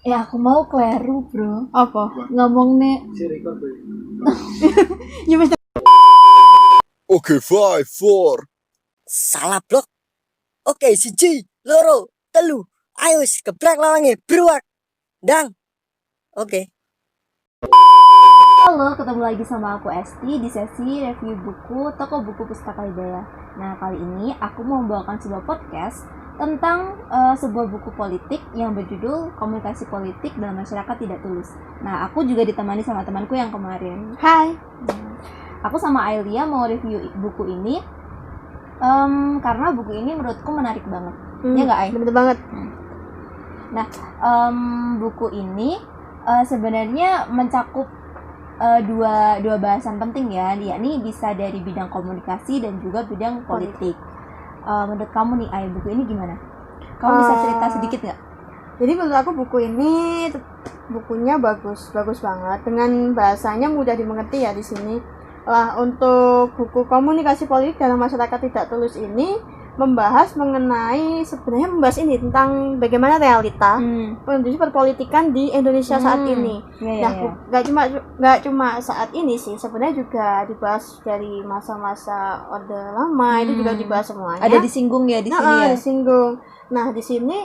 Aku mau kleru, bro. Apa? Ngomong nih. Ya wis. Oke, 5, 4. Salah blok. Oke, siji, loro, telu. Ayo wis geblek lawange, bruak. Dang. Oke. Halo, ketemu lagi sama aku Esti di sesi review buku Toko Buku Pustaka Hidayah. Nah, kali ini aku mau membawakan sebuah podcast tentang sebuah buku politik yang berjudul Komunikasi Politik dalam Masyarakat Tidak Tulus. Nah, aku juga ditemani sama temanku yang kemarin. Hai. Aku sama Ailia mau review buku ini karena buku ini menurutku menarik banget. Ya nggak, Ai? Bener banget. Nah, buku ini sebenarnya mencakup dua bahasan penting ya, yakni bisa dari bidang komunikasi dan juga bidang politik. Menurut kamu nih, Ai, buku ini gimana? Kamu bisa cerita sedikit nggak? Jadi menurut aku bukunya bagus banget, dengan bahasanya mudah dimengerti ya di sini. Lah, untuk buku komunikasi politik dalam masyarakat tidak tulus ini sebenarnya membahas ini tentang bagaimana realita kondisi perpolitikan di Indonesia saat ini. Nggak cuma saat ini sih, sebenarnya juga dibahas dari masa-masa Orde Lama, itu juga dibahas semuanya. Ada disinggung ya di sini ya. Disinggung. Nah, di sini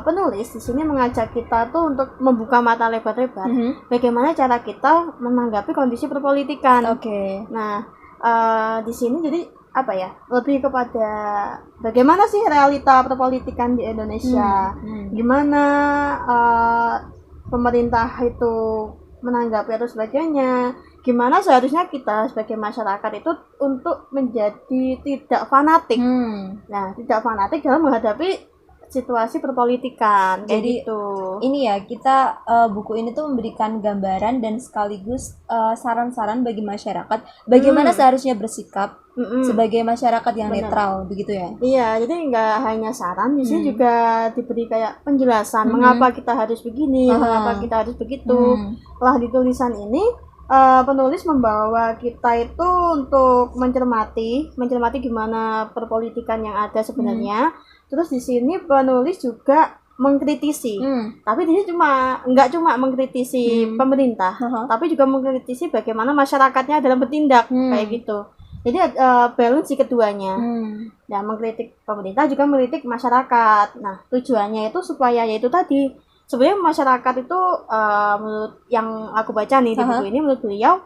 penulis di sini mengajak kita tuh untuk membuka mata lebar-lebar. Bagaimana cara kita menanggapi kondisi perpolitikan. Oke. Nah, di sini jadi apa ya? Lebih kepada bagaimana sih realita perpolitikan di Indonesia. Gimana pemerintah itu menanggapi atau sebagainya. Gimana seharusnya kita sebagai masyarakat itu untuk menjadi tidak fanatik. Nah, tidak fanatik dalam menghadapi situasi perpolitikan. Jadi gitu. Ini ya, kita buku ini tuh memberikan gambaran dan sekaligus saran-saran bagi masyarakat bagaimana seharusnya bersikap sebagai masyarakat yang netral, begitu ya. Iya, jadi nggak hanya saran, di sini juga diberi kayak penjelasan mengapa kita harus begini, mengapa kita harus begitu. Lah, di tulisan ini penulis membawa kita itu untuk mencermati gimana perpolitikan yang ada sebenarnya. Terus di sini penulis juga mengkritisi, tapi di sini nggak cuma mengkritisi pemerintah, tapi juga mengkritisi bagaimana masyarakatnya dalam bertindak, kayak gitu. Jadi balance di keduanya. Nah, mengkritik pemerintah juga mengkritik masyarakat. Nah, tujuannya itu supaya yaitu tadi, sebenarnya masyarakat itu menurut yang aku baca nih di buku ini, menurut beliau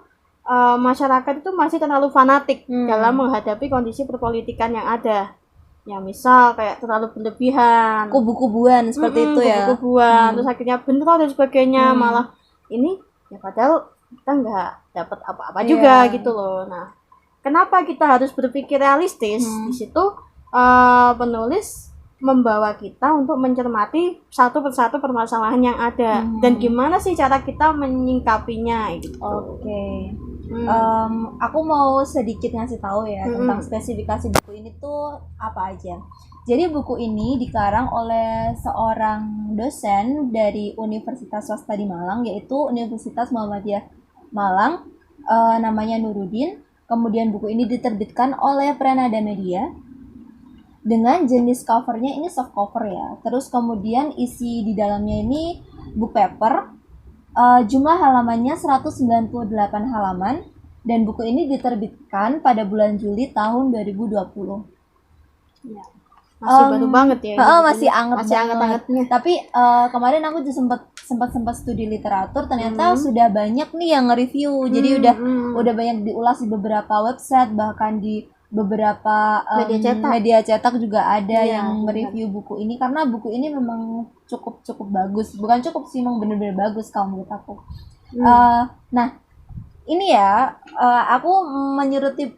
masyarakat itu masih terlalu fanatik dalam menghadapi kondisi perpolitikan yang ada. Ya, misal kayak terlalu berlebihan, kubu-kubuan seperti itu ya. Kubu-kubuan, terus akhirnya bentrok dan sebagainya. Malah ini ya padahal kita nggak dapat apa-apa juga gitu loh. Nah, kenapa kita harus berpikir realistis? Di situ penulis membawa kita untuk mencermati satu persatu permasalahan yang ada dan gimana sih cara kita menyingkapinya gitu. Oke. Aku mau sedikit ngasih tahu ya tentang spesifikasi buku ini tuh apa aja. Jadi buku ini dikarang oleh seorang dosen dari Universitas Swasta di Malang, yaitu Universitas Muhammadiyah Malang, namanya Nurudin. Kemudian buku ini diterbitkan oleh Pranada Media dengan jenis covernya ini soft cover ya. Terus kemudian isi di dalamnya ini book paper. Jumlah halamannya 198 halaman dan buku ini diterbitkan pada bulan Juli tahun 2020. Ya, masih baru banget ya. Masih anget-angetnya. Tapi kemarin aku juga sempat studi literatur, ternyata sudah banyak nih yang nge-review. Jadi udah banyak diulas di beberapa website, bahkan di beberapa media cetak juga ada yang mereview buku ini, karena buku ini memang cukup bagus. Bukan cukup sih, memang benar-benar bagus kalau menurut aku. Nah, ini ya, aku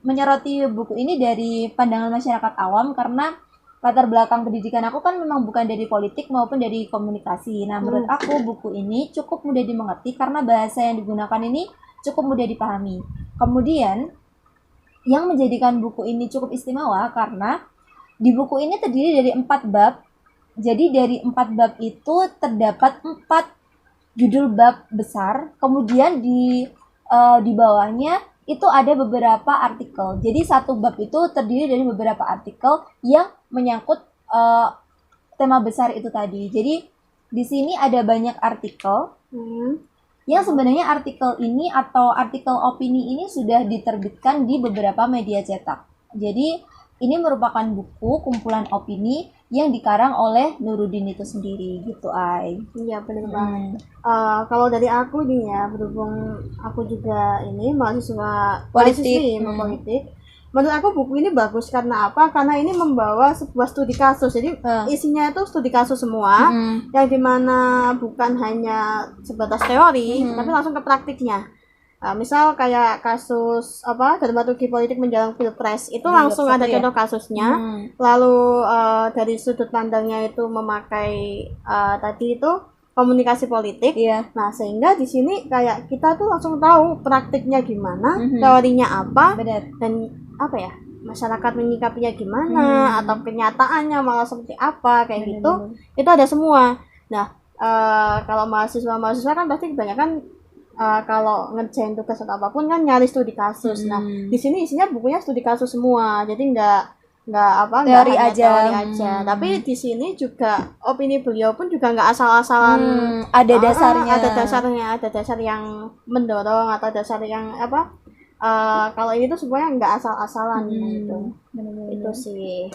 menyoroti buku ini dari pandangan masyarakat awam karena latar belakang pendidikan aku kan memang bukan dari politik maupun dari komunikasi. Nah, menurut aku buku ini cukup mudah dimengerti karena bahasa yang digunakan ini cukup mudah dipahami. Kemudian yang menjadikan buku ini cukup istimewa karena di buku ini terdiri dari 4 bab. Jadi dari 4 bab itu terdapat 4 judul bab besar. Kemudian di bawahnya itu ada beberapa artikel. Jadi satu bab itu terdiri dari beberapa artikel yang menyangkut tema besar itu tadi. Jadi di sini ada banyak artikel yang sebenarnya artikel ini atau artikel opini ini sudah diterbitkan di beberapa media cetak. Jadi ini merupakan buku kumpulan opini yang dikarang oleh Nuruddin itu sendiri gitu, Ai. Iya benar banget. Kalau dari aku nih ya, berhubung aku juga ini mahasiswa Politik. politik. Menurut aku buku ini bagus karena apa? Karena ini membawa sebuah studi kasus. Jadi isinya itu studi kasus semua, yang dimana bukan hanya sebatas teori, tapi langsung ke praktiknya. Misal kayak kasus dramaturgi politik menjelang pilpres itu langsung ada contoh kasusnya. Lalu dari sudut pandangnya itu memakai tadi itu komunikasi politik. Nah, sehingga di sini kayak kita tuh langsung tahu praktiknya gimana, teorinya apa, dan apa ya, masyarakat menyikapinya gimana, atau kenyataannya malah seperti apa kayak gitu. Itu ada semua. Nah, kalau mahasiswa kan pasti kebanyakan kalau ngerjain tugas atau apapun kan nyari studi kasus. Nah, di sini isinya bukunya studi kasus semua. Jadi nggak teori teori aja. aja. Tapi di sini juga opini beliau pun juga nggak asal-asalan. Ada dasarnya. Ada dasar yang mendorong atau dasar yang kalau ini tuh semuanya nggak asal-asalan gitu. Itu sih.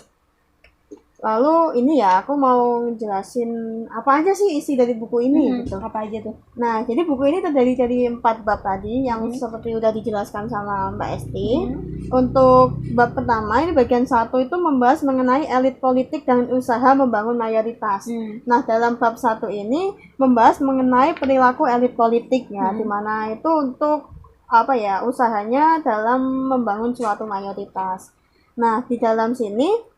Lalu ini ya, aku mau jelasin apa aja sih isi dari buku ini gitu. Apa aja tuh? Nah, jadi buku ini terdiri dari 4 bab tadi yang seperti udah dijelaskan sama Mbak Esti. Untuk bab pertama ini bagian 1 itu membahas mengenai elit politik dan usaha membangun mayoritas. Nah, dalam bab 1 ini membahas mengenai perilaku elit politik ya, di mana itu untuk usahanya dalam membangun suatu mayoritas. Nah, di dalam sini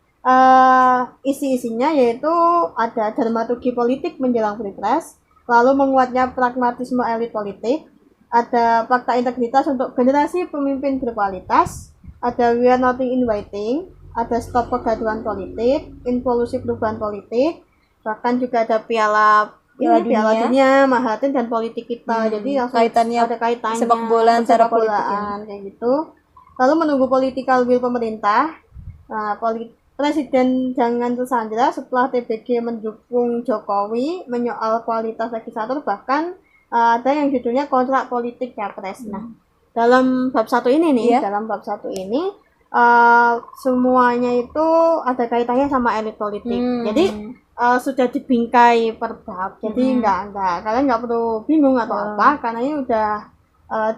isi-isinya yaitu ada dramaturgi politik menjelang pilpres, lalu menguatnya pragmatisme elit politik, ada fakta integritas untuk generasi pemimpin berkualitas, ada we are nothing in waiting, ada stop kegaduhan politik, involusi perubahan politik, bahkan juga ada piala dunia, Mahathir dan politik kita. Jadi ada kaitannya sepak bola antara politik kayak gitu. Lalu menunggu political will pemerintah. Nah, Presiden jangan tersandra setelah TBG mendukung Jokowi menyoal kualitas legislator, bahkan ada yang judulnya kontrak politik capres. Nah, dalam bab 1 ini nih, semuanya itu ada kaitannya sama elit politik. Jadi sudah dibingkai per bab. Jadi kalian nggak perlu bingung atau apa, karena ini udah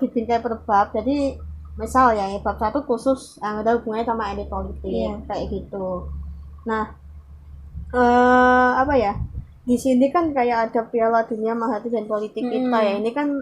dibingkai per bab. Jadi misal ya bab 1 khusus yang ada hubungannya sama elit politik kayak gitu. Nah, di sini kan kayak ada piala dunia, Mahathir dan politik kita ya. Ini kan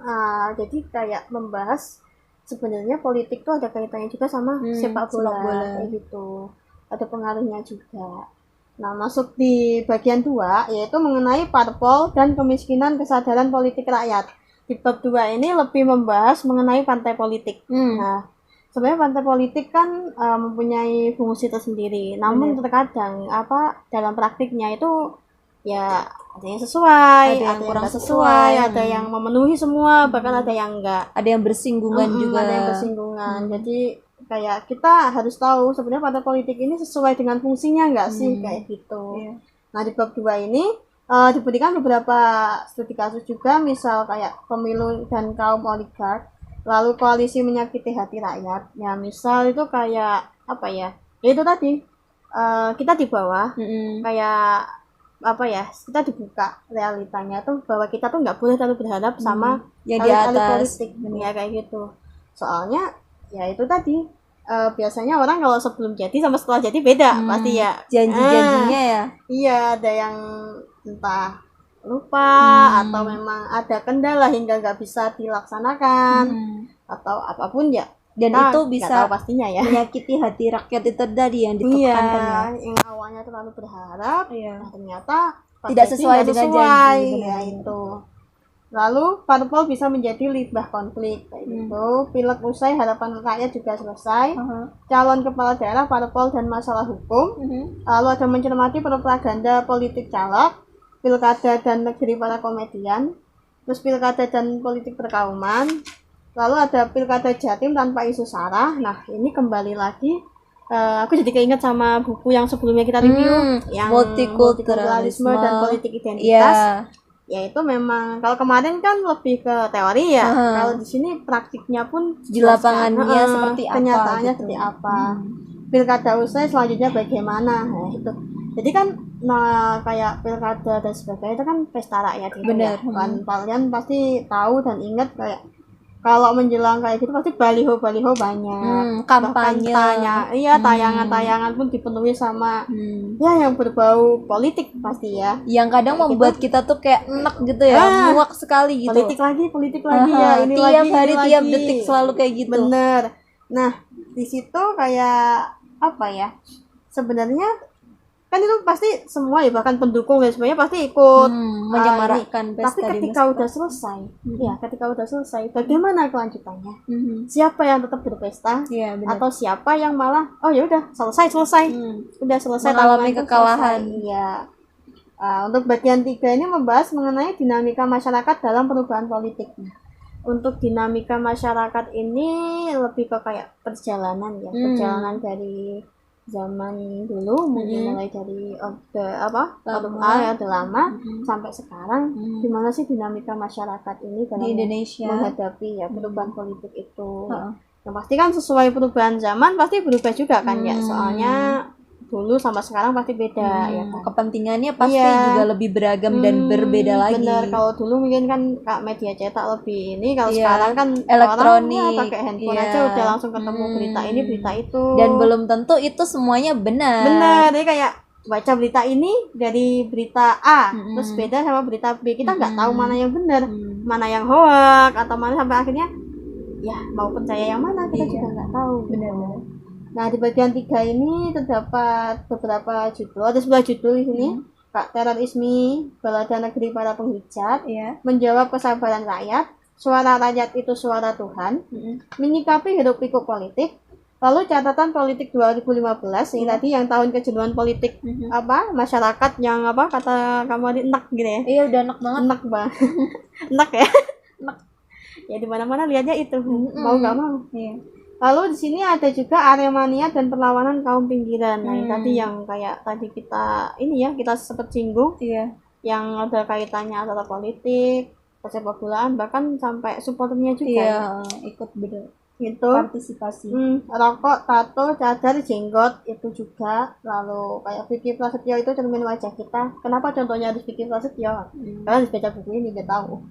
jadi kayak membahas sebenarnya politik tuh ada kaitannya juga sama sepak bola kayak gitu. Ada pengaruhnya juga. Nah, masuk di bagian 2 yaitu mengenai parpol dan kemiskinan kesadaran politik rakyat. Di bab 2 ini lebih membahas mengenai partai politik. Nah, sebenarnya partai politik kan mempunyai fungsi tersendiri. Namun terkadang dalam praktiknya itu ya ada yang sesuai, ada yang kurang sesuai, ada yang memenuhi semua, bahkan ada yang enggak. Ada yang bersinggungan juga. Ada yang bersinggungan. Jadi kayak kita harus tahu sebenarnya partai politik ini sesuai dengan fungsinya enggak sih kayak gitu. Nah, di bab 2 ini diberikan beberapa studi kasus juga, misal kayak pemilu dan kaum oligark, lalu koalisi menyakiti hati rakyat. Ya, misal itu kayak itu tadi kita di bawah kayak kita dibuka realitanya tuh bahwa kita tuh nggak boleh terlalu berharap sama yang di atas politik ya kayak gitu. Soalnya ya itu tadi biasanya orang kalau sebelum jadi sama setelah jadi beda pasti ya. Janji-janjinya ya. Iya, ada yang entah lupa atau memang ada kendala hingga nggak bisa dilaksanakan atau apapun ya. Dan itu bisa pastinya ya menyakiti hati rakyat itu tadi yang ditekankan ya. Yang awalnya terlalu berharap, nah ternyata tidak sesuai dengan janji. Ya itu. Lalu parpol bisa menjadi limbah konflik kayak gitu. Pileg usai, harapan rakyat juga selesai. Calon kepala daerah, parpol dan masalah hukum. Lalu ada mencermati propaganda politik caleg, pilkada dan negeri para komedian, terus pilkada dan politik perkauman. Lalu ada pilkada Jatim tanpa isu sara. Nah, ini kembali lagi aku jadi keinget sama buku yang sebelumnya kita review yang multikulturalisme dan politik identitas. yaitu memang kalau kemarin kan lebih ke teori ya, kalau di sini praktiknya pun di lapangannya seperti apa, kenyataannya gitu. seperti apa, pilkada usai selanjutnya bagaimana, nah itu. Jadi kan kayak pilkada dan sebagainya itu kan pesta rakyat gitu. Bener. Ya kan kalian pasti tahu dan ingat kayak kalau menjelang kayak gitu pasti baliho banyak, kampanye, tayangan-tayangan pun dipenuhi sama ya yang berbau politik pasti ya, yang kadang kayak membuat kita tuh kayak enak gitu ya, muak sekali gitu, politik lagi ya, ini tiap lagi, hari ini tiap lagi. detik selalu kayak gitu. Bener. Nah di situ kayak apa ya, sebenarnya kan itu pasti semua ya, bahkan pendukung dan semuanya pasti ikut menyemarakan pesta. Tapi ketika udah selesai, ketika udah selesai, bagaimana kelanjutannya? Siapa yang tetap berpesta, atau siapa yang malah oh ya udah selesai, udah selesai, mengalami kekalahan? Iya. Untuk bagian 3 ini membahas mengenai dinamika masyarakat dalam perubahan politik. Untuk dinamika masyarakat ini lebih ke kayak perjalanan ya, perjalanan dari zaman dulu, mungkin mulai dari orde lama sampai sekarang, gimana sih dinamika masyarakat ini dalam di Indonesia menghadapi ya perubahan politik itu. Yang pasti kan sesuai perubahan zaman pasti berubah juga kan ya, soalnya dulu sama sekarang pasti beda ya kan. Kepentingannya pasti juga lebih beragam dan berbeda lagi. Bener, kalau dulu mungkin kan media cetak lebih ini, kalau sekarang kan elektronik, orang pakai handphone aja udah langsung ketemu berita ini berita itu, dan belum tentu itu semuanya benar. Jadi kayak baca berita ini dari berita A terus beda sama berita B, kita nggak tahu mana yang benar, mana yang hoax, atau mana sampai akhirnya ya mau percaya yang mana kita juga nggak tahu. Benar. Nah di bagian 3 ini terdapat beberapa judul, ada 11 judul di sini. Kak Terorisme, Balada Negeri Para Penghujat, Menjawab Kesabaran Rakyat, Suara Rakyat Itu Suara Tuhan, Menyikapi Hiruk Pikuk Politik, lalu Catatan Politik 2015, ini tadi yang tahun kejenuhan politik masyarakat yang kata kamu tadi enak gitu ya. Iya udah enak banget. Enak ya. Enak. Ya di mana-mana lihatnya itu, mau nggak mau. Lalu di sini ada juga Aremania dan Perlawanan Kaum Pinggiran. Nah, tadi yang kayak tadi kita kita sempat singgung, yang ada kaitannya antara politik, sepak bolaan, bahkan sampai supporternya juga. Ikut bener. Itu partisipasi. Rokok, tato, cadar, jenggot itu juga. Lalu kayak Vicky Prasetyo itu cermin wajah kita. Kenapa contohnya harus Vicky Prasetyo? Karena harus baca buku ini biar tahu.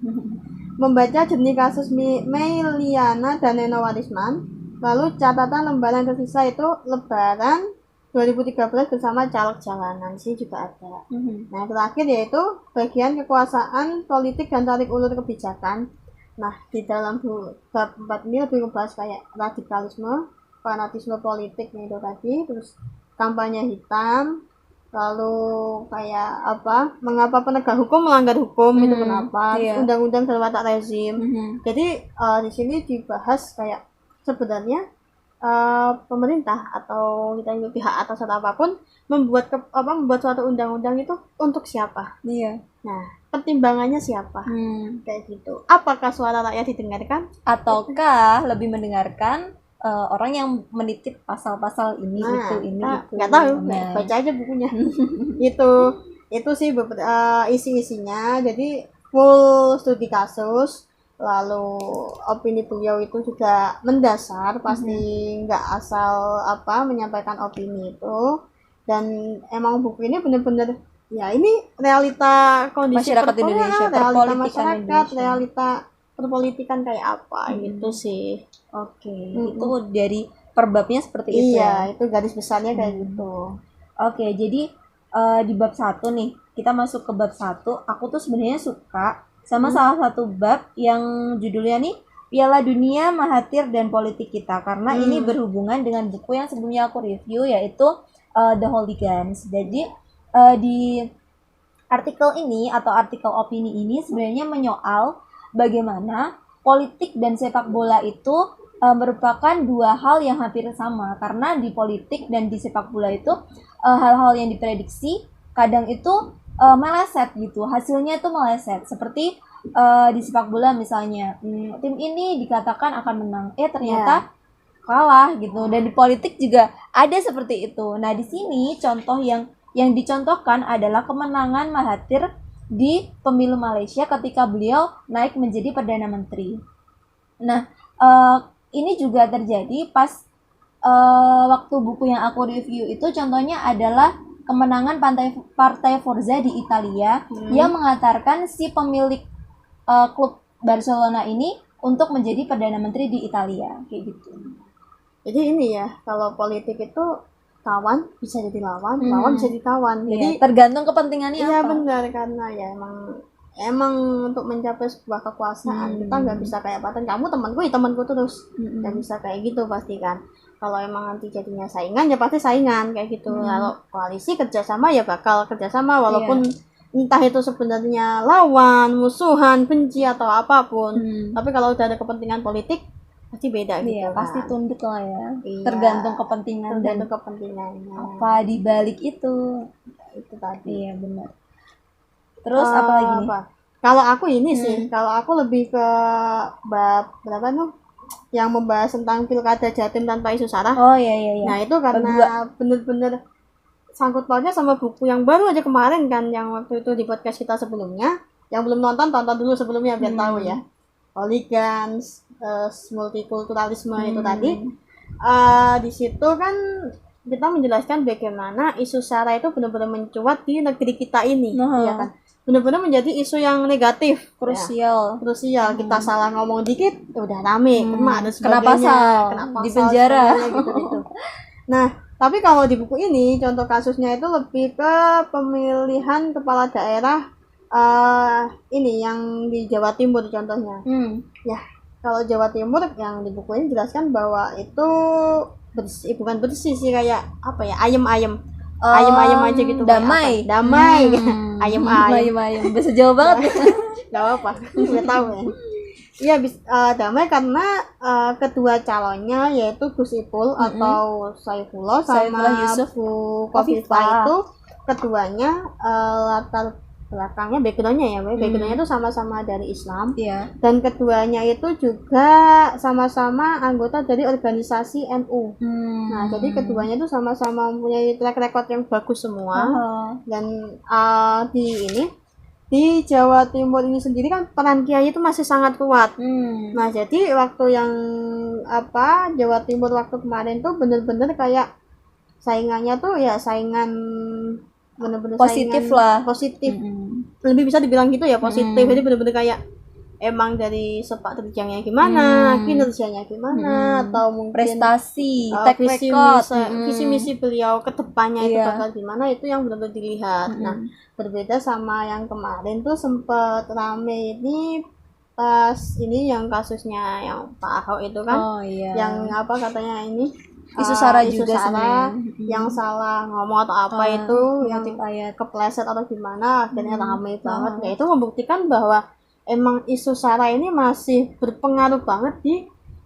Membaca jernih kasus Meilyana dan Neno Warisman. Lalu catatan lembaran tersisa itu Lebaran 2013 bersama caleg jalanan sih juga ada. Nah terakhir yaitu bagian kekuasaan politik dan tarik ulur kebijakan. Nah di dalam bab 4 ini lebih membahas kayak radikalisme, fanatisme politik itu tadi, terus kampanye hitam, lalu kayak mengapa penegak hukum melanggar hukum, itu kenapa, undang-undang dan watak rezim. Jadi di sini dibahas kayak sebenarnya pemerintah atau kita ini pihak atas atau apapun membuat suatu undang-undang itu untuk siapa? Nah, pertimbangannya siapa? Kayak gitu. Apakah suara rakyat didengarkan? Ataukah lebih mendengarkan orang yang menitip pasal-pasal ini itu. Nggak tahu, baca aja bukunya. itu sih isi-isinya. Jadi full studi kasus. Lalu opini beliau itu juga mendasar, pasti nggak asal menyampaikan opini itu. Dan emang buku ini benar-benar ya ini realita kondisi masyarakat Indonesia, realita masyarakat, realita perpolitikan kayak apa gitu sih. Itu dari perbabnya seperti itu. Itu garis besarnya kayak gitu. Jadi di bab 1 nih, kita masuk ke bab 1. Aku tuh sebenarnya suka sama salah satu bab yang judulnya nih Piala Dunia, Mahathir dan Politik Kita, karena ini berhubungan dengan buku yang sebelumnya aku review, yaitu The Hooligans. Jadi di artikel ini atau artikel opini ini sebenarnya menyoal bagaimana politik dan sepak bola itu merupakan dua hal yang hampir sama, karena di politik dan di sepak bola itu hal-hal yang diprediksi kadang itu meleset gitu, hasilnya itu meleset. Seperti di sepak bola misalnya, tim ini dikatakan akan menang, ternyata kalah gitu. Dan di politik juga ada seperti itu. Nah di sini contoh yang dicontohkan adalah kemenangan Mahathir di pemilu Malaysia ketika beliau naik menjadi Perdana Menteri. Nah, ini juga terjadi pas waktu buku yang aku review itu contohnya adalah kemenangan Partai Forza di Italia yang mengantarkan si pemilik klub Barcelona ini untuk menjadi Perdana Menteri di Italia, kayak gitu. Jadi ini ya, kalau politik itu kawan bisa jadi lawan, lawan bisa jadi kawan. Jadi tergantung kepentingannya iya, apa. benar, karena ya emang untuk mencapai sebuah kekuasaan kita nggak bisa kayak paten kamu temanku ya temanku terus, nggak bisa kayak gitu pasti kan. Kalau emang nanti jadinya saingan ya pasti saingan kayak gitu. Kalau koalisi kerjasama ya bakal kerjasama walaupun entah itu sebenarnya lawan, musuhan, benci atau apapun. Tapi kalau udah ada kepentingan politik pasti beda gitu. Iya, pasti tunduk lah ya. Iya, tergantung kepentingan dan kepentingannya. apa di balik itu tadi. Iya, benar. Terus apa lagi nih? Kalau aku ini sih, kalau aku lebih ke bab berapa tuh? Yang membahas tentang pilkada Jatim tanpa isu sara. Oh iya. Nah itu karena bener-bener sangkut pautnya sama buku yang baru aja kemarin kan, yang waktu itu di podcast kita sebelumnya. Yang belum nonton, tonton dulu sebelumnya biar tahu ya. Hooligans, multikulturalisme itu tadi. Di situ kan kita menjelaskan bagaimana isu sara itu benar-benar mencuat di negeri kita ini, ya kan? Benar-benar menjadi isu yang negatif, krusial. Kita salah ngomong dikit udah rame, kena dan sebagainya, kena di penjara gitu. Nah, tapi kalau di buku ini contoh kasusnya itu lebih ke pemilihan kepala daerah ini yang di Jawa Timur contohnya. Ya, kalau Jawa Timur yang di buku ini jelaskan bahwa itu bersih, bukan bersih sih, kayak apa ya, ayem aja gitu, damai ayem bisa jauh banget. Gak apa nggak tahu ya. Iya, damai karena kedua calonnya yaitu Gus Ipul atau Saifullah sama Yusuf Bu Khofifah itu keduanya latar belakangnya backgroundnya itu sama-sama dari Islam, dan keduanya itu juga sama-sama anggota dari organisasi NU. Nah, jadi keduanya itu sama-sama mempunyai track record yang bagus semua. Dan di Jawa Timur ini sendiri kan peran kiai itu masih sangat kuat. Nah, jadi waktu yang Jawa Timur waktu kemarin tuh bener-bener kayak saingannya tuh ya saingan bener-bener positif saingan lah, positif. Lebih bisa dibilang gitu ya, positif. Jadi bener-bener kayak emang dari sepak terjangnya gimana, kinerjanya gimana, atau mungkin prestasi, track record, visi misi beliau ke depannya itu bakal gimana, itu yang benar-benar dilihat. Nah, berbeda sama yang kemarin tuh sempet rame ini pas ini yang kasusnya yang Pak Ahok itu kan, yang katanya ini isu sara juga sebenarnya, yang salah ngomong atau apa itu yang kepleset atau gimana, akhirnya rame banget. Ya itu membuktikan bahwa emang isu sara ini masih berpengaruh banget di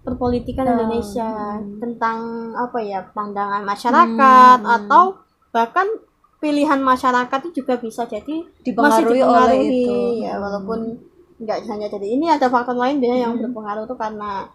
perpolitikan Indonesia, tentang pandangan masyarakat atau bahkan pilihan masyarakat itu juga bisa jadi masih dipengaruhi oleh itu. Ya, walaupun nggak hanya jadi ini, ada faktor lain biasanya yang berpengaruh tuh karena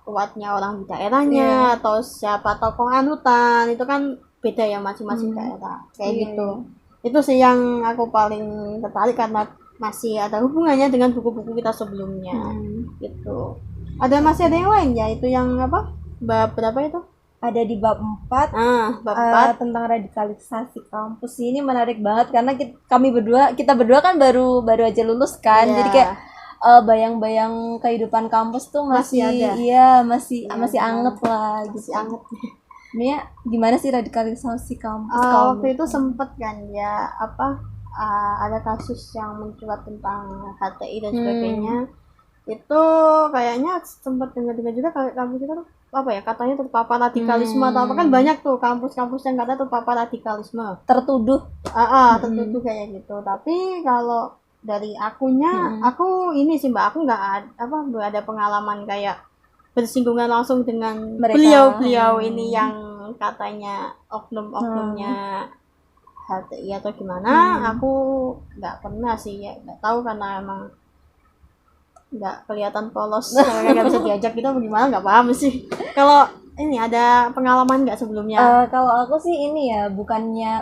kuatnya orang di daerahnya atau siapa tokoh anutan, itu kan beda ya masing-masing daerah kayak gitu. Itu sih yang aku paling tertarik karena masih ada hubungannya dengan buku-buku kita sebelumnya gitu. Masih ada yang lain ya, itu yang bab berapa itu? Ada di bab 4. Bab 4 tentang radikalisasi kampus. Ini menarik banget karena kita berdua kan baru aja lulus kan. Jadi kayak bayang-bayang kehidupan kampus tuh masih ada. Iya, masih anget lah gitu. Masih anget. Ini gimana sih radikalisasi kampus? Waktu itu sempet kan ya ada kasus yang mencuat tentang HTI dan sebagainya. Itu kayaknya sempat dengar juga kampus kita tuh katanya terpapar radikalisme atau apa, kan banyak tuh kampus-kampus yang katanya terpapar radikalisme, tertuduh kayak gitu. Tapi kalau dari akunya, aku ini sih Mbak, aku nggak ada pengalaman kayak bersinggungan langsung dengan beliau ini yang katanya oknum-oknumnya HTI atau gimana. Aku nggak pernah sih ya, nggak tahu karena emang nggak kelihatan polos, nggak bisa diajak gitu gimana, nggak paham sih. Kalau ini ada pengalaman nggak sebelumnya? Kalau aku sih ini ya, bukannya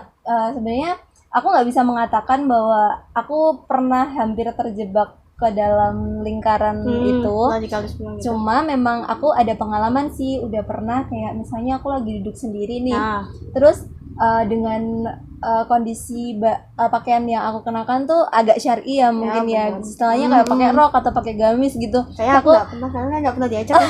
sebenarnya aku nggak bisa mengatakan bahwa aku pernah hampir terjebak ke dalam lingkaran itu. Radikalisme gitu. Cuma memang aku ada pengalaman sih, udah pernah kayak misalnya aku lagi duduk sendiri nih, Nah, terus dengan kondisi pakaian yang aku kenakan tuh agak syar'i ya mungkin ya, benar. istilahnya kayak pakai rok atau pakai gamis gitu. kayak aku nggak pernah, karena nggak pernah diajak.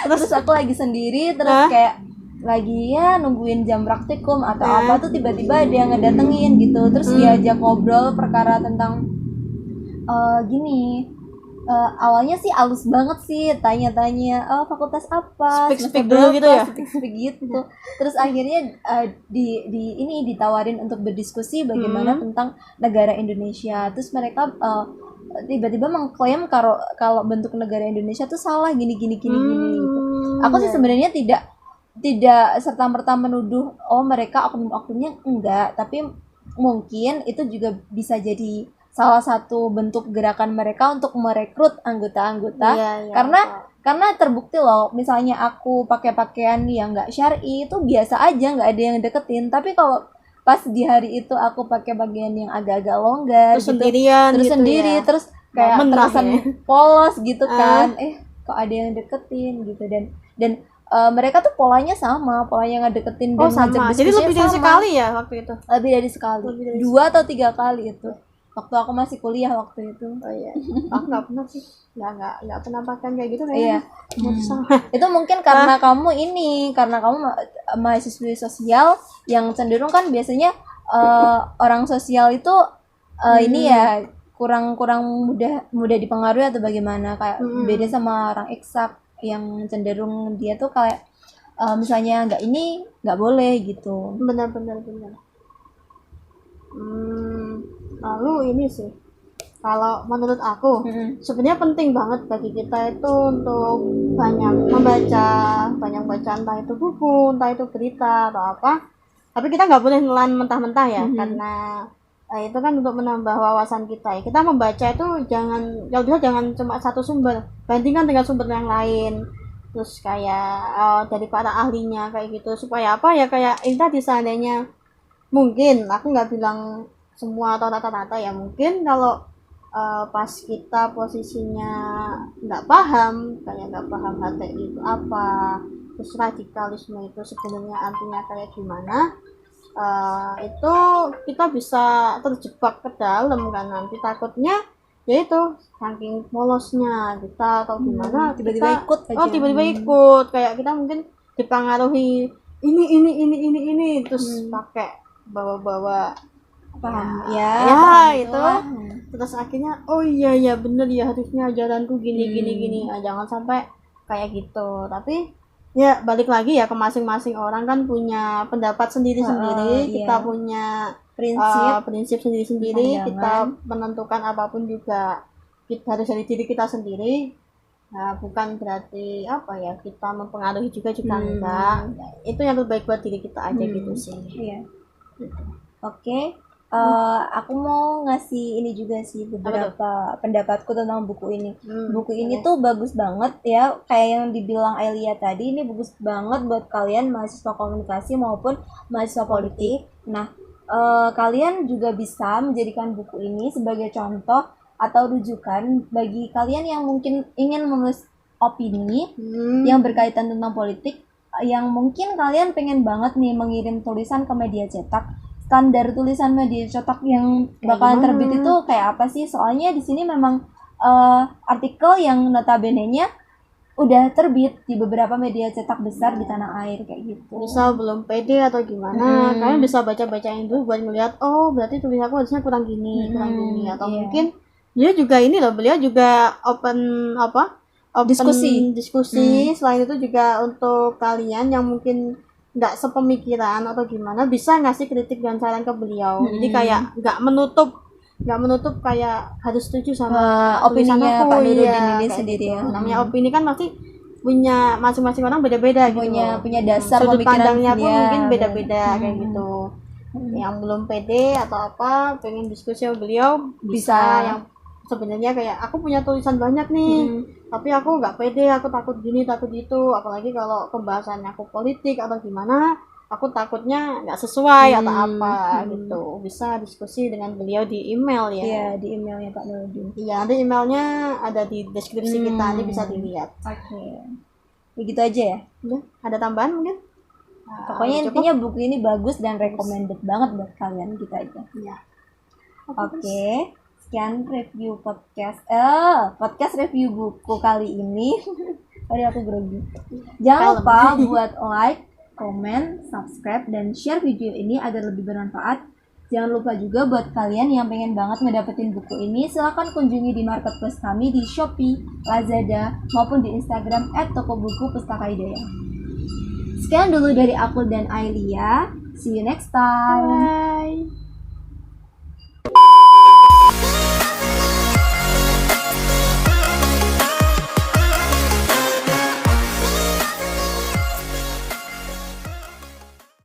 Terus aku lagi sendiri, terus kayak lagi ya nungguin jam praktikum atau apa tuh tiba-tiba ada yang ngedatengin gitu, terus diajak ngobrol perkara tentang gini. Awalnya sih halus banget sih, tanya-tanya fakultas apa, Speak dulu gitu ya. speak gitu. Terus akhirnya ini ditawarin untuk berdiskusi bagaimana tentang negara Indonesia. Terus mereka tiba-tiba mengklaim kalau bentuk negara Indonesia tuh salah gini gitu. Aku sih sebenarnya tidak serta-merta menuduh mereka oknum-oknumnya, enggak, tapi mungkin itu juga bisa jadi salah satu bentuk gerakan mereka untuk merekrut anggota-anggota. Karena terbukti loh, misalnya aku pakai pakaian yang nggak syar'i itu biasa aja, nggak ada yang deketin. Tapi kalau pas di hari itu aku pakai pakaian yang agak-agak longgar Terus gitu, sendirian terus gitu sendiri, ya. terus kayak terkesan polos gitu kan, kok ada yang deketin gitu. Dan mereka tuh polanya ngedeketin dan ngajak sama. Jadi lebih dari sekali ya waktu itu. Lebih dari sekali. 2 atau 3 kali itu. Waktu aku masih kuliah waktu itu. Oh iya. Aku nggak pernah sih. Nggak pernah pakaian kayak gitu kayaknya. Iya. Itu mungkin karena kamu mahasiswi sosial yang cenderung kan biasanya orang sosial itu ini ya kurang mudah dipengaruhi atau bagaimana, kayak beda sama orang eksak yang cenderung dia tuh kayak misalnya nggak boleh gitu. Benar. Lalu ini sih, kalau menurut aku sebenarnya penting banget bagi kita itu untuk banyak baca entah itu buku, entah itu berita atau apa. Tapi kita nggak boleh nelan mentah-mentah ya, karena itu kan untuk menambah wawasan kita. Kita membaca itu jangan cuma satu sumber, bandingkan dengan sumber yang lain. Terus kayak dari para ahlinya kayak gitu, supaya apa ya, kayak ini tadi seandainya mungkin aku nggak bilang semua atau rata-rata ya, mungkin kalau pas kita posisinya nggak paham HTI itu apa, terus radikalisme itu sebenarnya artinya kayak gimana, itu kita bisa terjebak ke dalam kan, nanti takutnya yaitu saking polosnya kita atau gimana tiba-tiba ikut kayak kita mungkin dipengaruhi ini terus pakai bawa paham itu terus akhirnya iya bener ya, harusnya ajaranku gini. Nah, jangan sampai kayak gitu. Tapi ya balik lagi ya ke masing-masing orang kan punya pendapat sendiri-sendiri, kita punya prinsip sendiri-sendiri, kita menentukan apapun juga kita harus dari diri kita sendiri. Nah, bukan berarti apa ya, kita mempengaruhi juga enggak. Itu yang terbaik buat diri kita aja gitu sih. Iya. Oke. Aku mau ngasih ini juga sih, beberapa pendapatku tentang buku ini. Buku ini tuh bagus banget ya, kayak yang dibilang Ailia tadi, ini bagus banget buat kalian mahasiswa komunikasi maupun mahasiswa politik. Nah, kalian juga bisa menjadikan buku ini sebagai contoh atau rujukan bagi kalian yang mungkin ingin menulis opini yang berkaitan tentang politik, yang mungkin kalian pengen banget nih mengirim tulisan ke media cetak. Standar tulisan media cetak yang bakalan terbit itu kayak apa sih? Soalnya di sini memang artikel yang notabene-nya udah terbit di beberapa media cetak besar di tanah air kayak gitu. Misal belum pede atau gimana, kalian bisa baca-bacain dulu buat ngeliat, oh berarti tulisanku harusnya kurang gini, atau mungkin beliau juga open diskusi. Selain itu juga untuk kalian yang mungkin nggak sepemikiran atau gimana, bisa ngasih kritik dan saran ke beliau. Jadi kayak nggak menutup kayak harus setuju sama opininya Pak Nurudin ini gitu. sendiri ya. Namanya opini kan pasti punya masing-masing orang beda-beda punya dasar sudut pemikiran pandangnya pun mungkin beda-beda kayak gitu. Yang belum pede atau apa pengen diskusi sama beliau bisa. Yang sebenarnya kayak aku punya tulisan banyak nih, tapi aku nggak pede, aku takut gini takut itu, apalagi kalau pembahasannya aku politik atau gimana, aku takutnya nggak sesuai atau apa gitu. Bisa diskusi dengan beliau di email ya. Iya, di emailnya Pak Nurdin. Iya, ada emailnya ada di deskripsi kita, ini bisa dilihat. Oke. Ya gitu aja ya. Udah, ada tambahan mungkin? Pokoknya udah intinya buku ini bagus dan recommended banget buat kalian, gitu aja. Iya. Oke. Sekian review podcast review buku kali ini. Tadi aku grogi. Jangan lupa buat like, komen, subscribe, dan share video ini agar lebih bermanfaat. Jangan lupa juga buat kalian yang pengen banget ngedapetin buku ini, silahkan kunjungi di marketplace kami di Shopee, Lazada, maupun di Instagram @tokobuku_pustaka hidayah. Sekian dulu dari aku dan Ailia. See you next time. Bye.